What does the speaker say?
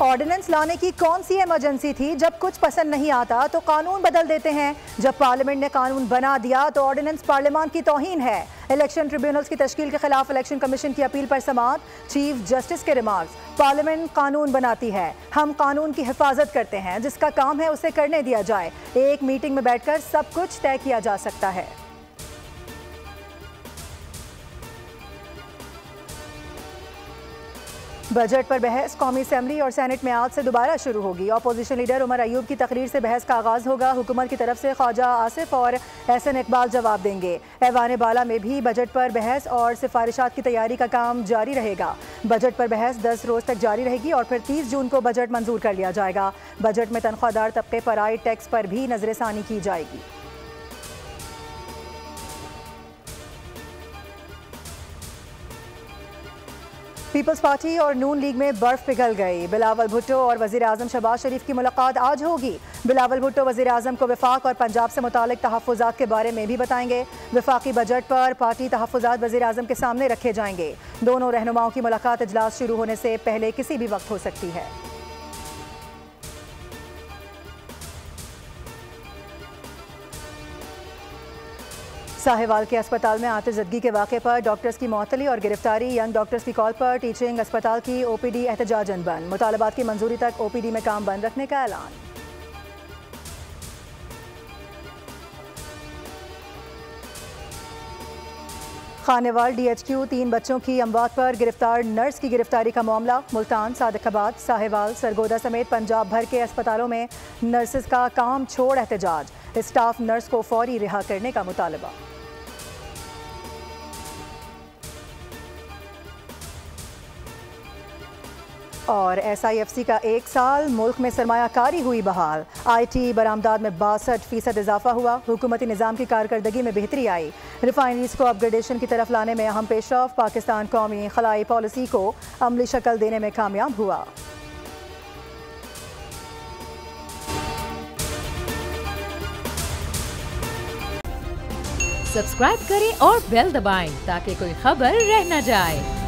Ordinance लाने की कौन सी इमरजेंसी थी? जब कुछ पसंद नहीं आता तो कानून बदल देते हैं। जब पार्लियामेंट ने कानून बना दिया तो ऑर्डिनेंस पार्लियामान की तौहीन है। इलेक्शन ट्रिब्यूनल्स की तश्कील के खिलाफ इलेक्शन कमीशन की अपील पर समाअत। चीफ जस्टिस के रिमार्क्स, पार्लियामेंट कानून बनाती है, हम कानून की हिफाजत करते हैं, जिसका काम है उसे करने दिया जाए। एक मीटिंग में बैठकर सब कुछ तय किया जा सकता है। बजट पर बहस कौमी असेंबली और सेनेट में आज से दोबारा शुरू होगी। अपोजिशन लीडर उमर अयूब की तकरीर से बहस का आगाज होगा। हुकूमत की तरफ से ख्वाजा आसिफ और एहसन इकबाल जवाब देंगे। ऐवान बाला में भी बजट पर बहस और सिफारिशात की तैयारी का काम जारी रहेगा। बजट पर बहस 10 रोज तक जारी रहेगी और फिर 30 जून को बजट मंजूर कर लिया जाएगा। बजट में तनख्वाहदार तबके पर आए टैक्स पर भी नजरसानी की जाएगी। पीपल्स पार्टी और नून लीग में बर्फ पिघल गई। बिलावल भुट्टो और वजीर आजम शहबाज शरीफ की मुलाकात आज होगी। बिलावल भुट्टो वजीर आजम को वफाक और पंजाब से मुतालिक तहफ़्फ़ुज़ात के बारे में भी बताएंगे। वफाकी बजट पर पार्टी तहफ़्फ़ुज़ात वजीर आजम के सामने रखे जाएंगे। दोनों रहनुमाओं की मुलाकात इजलास शुरू होने से पहले किसी भी वक्त हो सकती है। साहिवाल के अस्पताल में आतिशदगी के वाक़े पर डॉक्टर्स की मुअत्तली और गिरफ्तारी। यंग डॉक्टर्स की कॉल पर टीचिंग अस्पताल की ओपीडी एहतजाजन बंद। मुतालबात की मंजूरी तक ओपीडी में काम बंद रखने का ऐलान। खानेवाल डीएचक्यू 3 बच्चों की अमवात पर गिरफ्तार नर्स की गिरफ्तारी का मामला। मुल्तान, सादिकाबाद, साहिवाल, सरगोदा समेत पंजाब भर के अस्पतालों में नर्सेज का काम छोड़ एहतजाज। स्टाफ नर्स को फौरी रिहा करने का मुतालबा। और SIFC का 1 साल, मुल्क में सरमायाकारी हुई बहाल। IT बरामदात में 62% इजाफा हुआ। हुकूमती निज़ाम की कारकर्दगी में बेहतरी आई। रिफाइनरीज को अपग्रेडेशन की तरफ लाने में अहम पेशरफ। पाकिस्तान कौमी खलाई पॉलिसी को अमली शक्ल देने में कामयाब हुआ। सब्सक्राइब करें और बेल दबाएं ताकि कोई खबर रह न जाए।